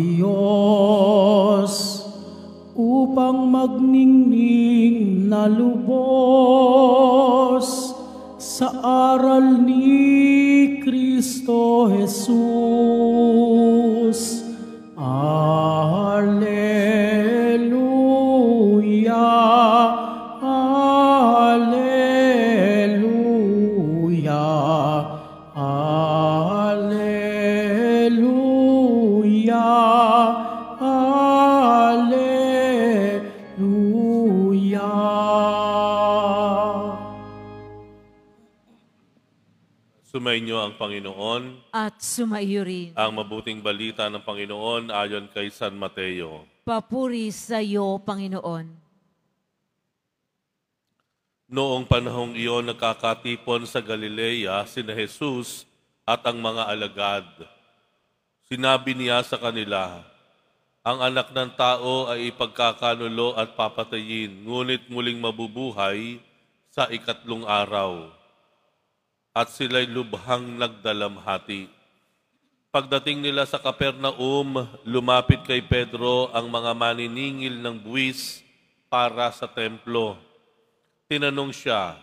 Diyos upang magningning na lubos sa aral ni Kristo Jesus. Alleluia, alleluia, alleluia, alleluia. Sumainyo ang Panginoon At sumaiyo rin. ang mabuting balita ng Panginoon ayon kay San Mateo. Papuri sa iyo, Panginoon. Noong panahong iyon nagkakatipon sa Galilea sina Jesus at ang mga alagad. Sinabi niya sa kanila, ang anak ng tao ay ipagkakanulo at papatayin, ngunit muling mabubuhay sa ikatlong araw. At sila'y lubhang nagdalamhati. Pagdating nila sa Capernaum, lumapit kay Pedro ang mga maniningil ng buwis para sa templo. Tinanong siya,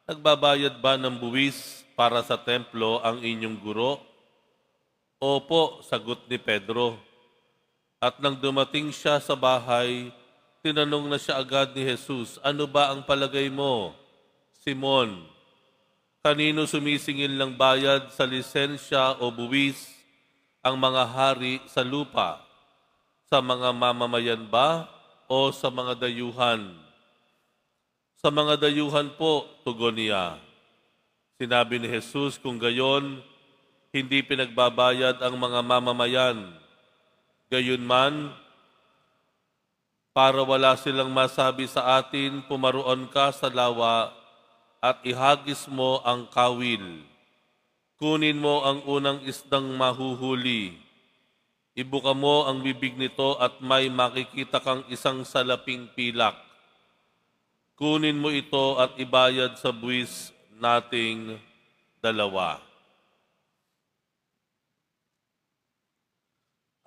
nagbabayad ba ng buwis para sa templo ang inyong guro? Opo, sagot ni Pedro. At nang dumating siya sa bahay, tinanong na siya agad ni Jesus, ano ba ang palagay mo, Simon? Kanino sumisingil ng bayad sa lisensya o buwis ang mga hari sa lupa? Sa mga mamamayan ba o sa mga dayuhan? Sa mga dayuhan po, tugon niya. Sinabi ni Jesus, kung gayon, hindi pinagbabayad ang mga mamamayan. Gayunman, para wala silang masabi sa atin, pumaroon ka sa lawa at ihagis mo ang kawil. Kunin mo ang unang isdang mahuhuli. Ibuka mo ang bibig nito at may makikita kang isang salaping pilak. Kunin mo ito at ibayad sa buwis nating dalawa.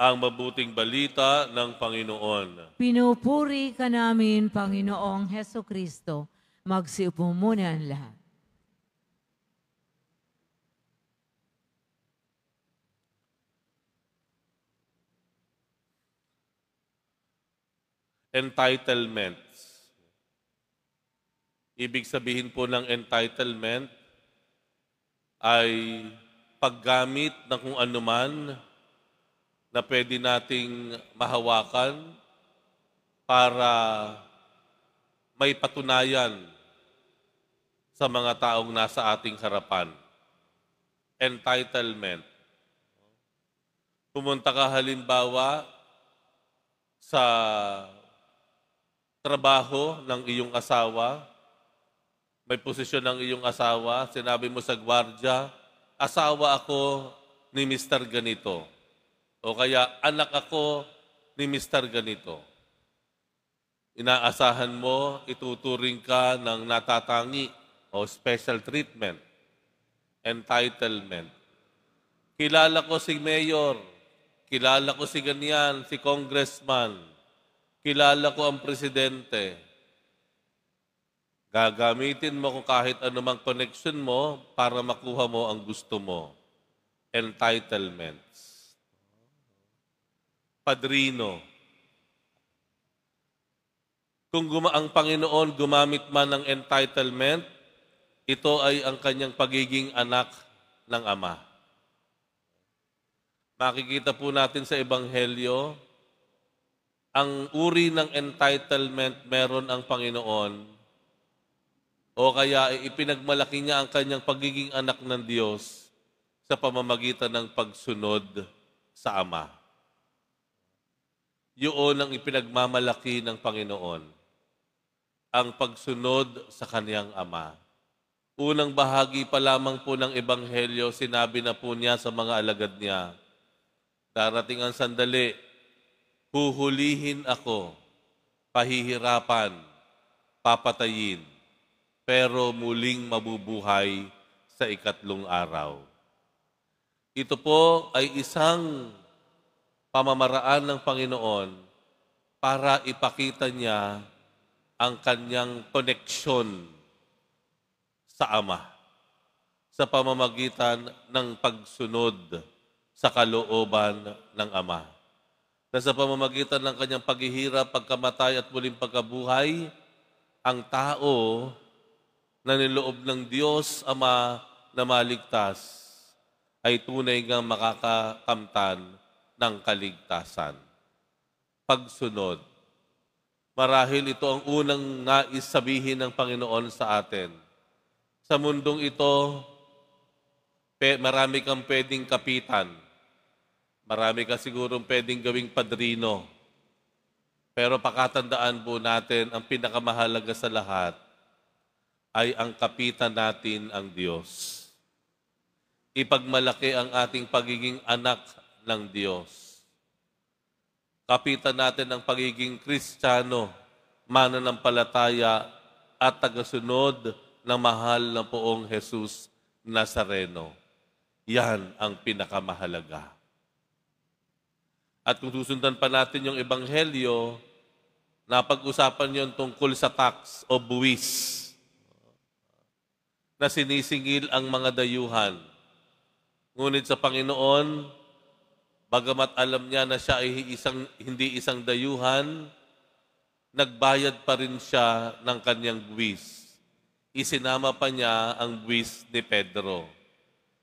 Ang mabuting balita ng Panginoon. Pinupuri ka namin, Panginoong Hesukristo. Magsiupo muna ang lahat. Entitlements. Ibig sabihin po ng entitlement ay paggamit ng kung anuman na pwede nating mahawakan para may patunayan sa mga taong nasa ating harapan. Entitlement. Pumunta ka halimbawa sa trabaho ng iyong asawa, may posisyon ng iyong asawa, sinabi mo sa gwardya, asawa ako ni Mr. Ganito. O kaya, anak ako ni Mr. Ganito. Inaasahan mo, ituturing ka ng natatangi o special treatment, entitlement. Kilala ko si mayor, kilala ko si ganyan, si congressman, kilala ko ang presidente. Gagamitin mo kung kahit anumang connection mo para makuha mo ang gusto mo. Entitlements. Padrino. Kung ang Panginoon gumamit man ng entitlement, ito ay ang kanyang pagiging anak ng Ama. Makikita po natin sa Ebanghelyo, ang uri ng entitlement meron ang Panginoon o kaya ipinagmalaki niya ang kanyang pagiging anak ng Diyos sa pamamagitan ng pagsunod sa Ama. Yun ang ipinagmamalaki ng Panginoon, ang pagsunod sa kaniyang Ama. Unang bahagi pa lamang po ng Ebanghelyo, sinabi na po niya sa mga alagad niya, darating ang sandali, huhulihin ako, pahihirapan, papatayin, pero muling mabubuhay sa ikatlong araw. Ito po ay isang pamamaraan ng Panginoon para ipakita niya ang kanyang koneksyon sa Ama sa pamamagitan ng pagsunod sa kalooban ng Ama. Na sa pamamagitan ng kanyang paghihirap, pagkamatay at muling pagkabuhay, ang tao na niloob ng Diyos Ama na maligtas ay tunay ngang makakakamtan ng kaligtasan. Pagsunod. Marahil ito ang unang nais sabihin ng Panginoon sa atin. Sa mundong ito, marami kang pwedeng kapitan. Marami ka sigurong pwedeng gawing padrino. Pero pakatandaan po natin, ang pinakamahalaga sa lahat ay ang kapitan natin ang Diyos. Ipagmalaki ang ating pagiging anak ng Diyos. Kapitan natin ang pagiging Kristiyano, mananampalataya at tagasunod ng mahal na Poong Jesus Nazareno. Yan ang pinakamahalaga. At kung susundan pa natin yung Ebanghelyo, napag-usapan yon tungkol sa tax o buwis na sinisingil ang mga dayuhan. Ngunit sa Panginoon, bagamat alam niya na siya ay hindi isang dayuhan, nagbayad pa rin siya ng kanyang buwis. Isinama pa niya ang buwis ni Pedro.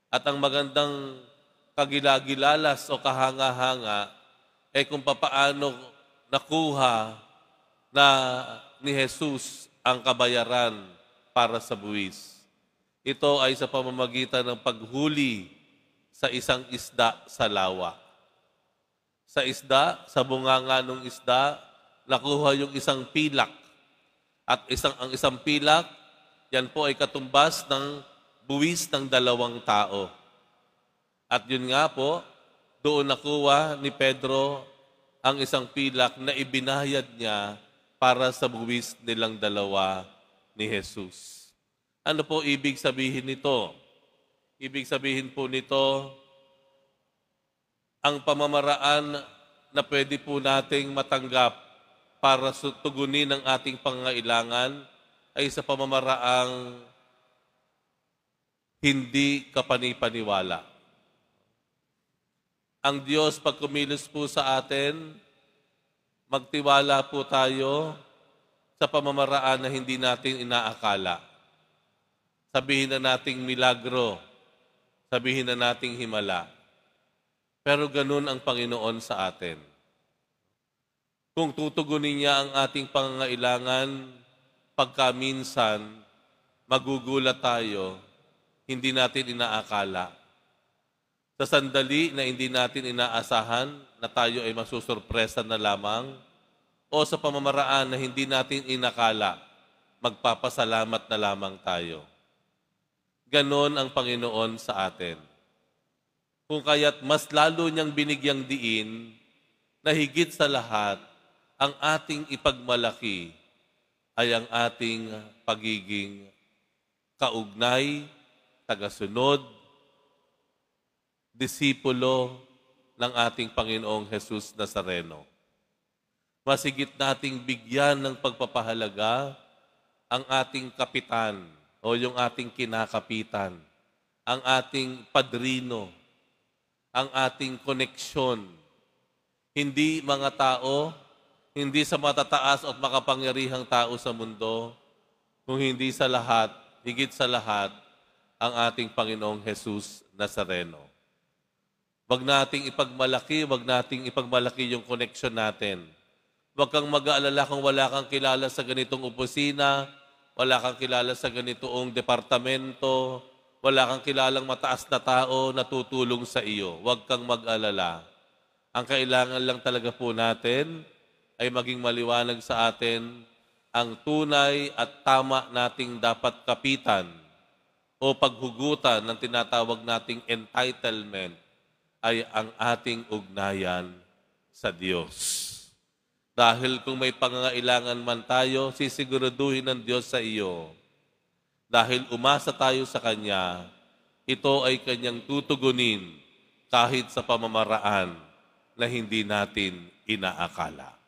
At ang magandang kagilagilalas o kahanga-hanga ay kung papaano nakuha na ni Jesus ang kabayaran para sa buwis. Ito ay sa pamamagitan ng paghuli sa isang isda sa lawa. Sa isda, sa bunganga ng isda, nakuha yung isang pilak. At ang isang pilak, yan po ay katumbas ng buwis ng 2 tao. At yun nga po, doon nakuha ni Pedro ang isang pilak na ibinayad niya para sa buwis nilang 2 ni Jesus. Ano po ibig sabihin nito? Ibig sabihin po nito, ang pamamaraan na pwede po nating matanggap para tugunin ang ating pangangailangan ay sa pamamaraang hindi kapanipaniwala. Ang Diyos, pag kumilos po sa atin, magtiwala po tayo sa pamamaraan na hindi natin inaakala. Sabihin na nating milagro, sabihin na nating himala. Pero ganun ang Panginoon sa atin. Kung tutugunin niya ang ating pangangailangan, pagka minsan magugulat tayo, hindi natin inaakala. Sa sandali na hindi natin inaasahan na tayo ay masusurpresa na lamang o sa pamamaraan na hindi natin inakala, magpapasalamat na lamang tayo. Ganon ang Panginoon sa atin. Kung kaya't mas lalo niyang binigyang diin na higit sa lahat, ang ating ipagmalaki ay ang ating pagiging kaugnay, tagasunod, disipulo ng ating Panginoong Jesus Nazareno. Masigit nating bigyan ng pagpapahalaga ang ating kapitan o yung ating kinakapitan, ang ating padrino, ang ating koneksyon. Hindi mga tao, hindi sa matataas at makapangyarihang tao sa mundo, kung hindi sa lahat, higit sa lahat, ang ating Panginoong Jesus Nazareno. Wag nating ipagmalaki yung connection natin. Wag kang mag-aalala kung wala kang kilala sa ganitong opisina, wala kang kilala sa ganitoong departamento, wala kang kilalang mataas na tao na tutulong sa iyo. Wag kang mag-alala. Ang kailangan lang talaga po natin ay maging maliwanag sa atin ang tunay at tama nating dapat kapitan o paghugutan ng tinatawag nating entitlement ay ang ating ugnayan sa Diyos. Dahil kung may pangangailangan man tayo, sisiguraduhin ng Diyos sa iyo. Dahil umasa tayo sa Kanya, ito ay Kanyang tutugunin kahit sa pamamaraan na hindi natin inaakala.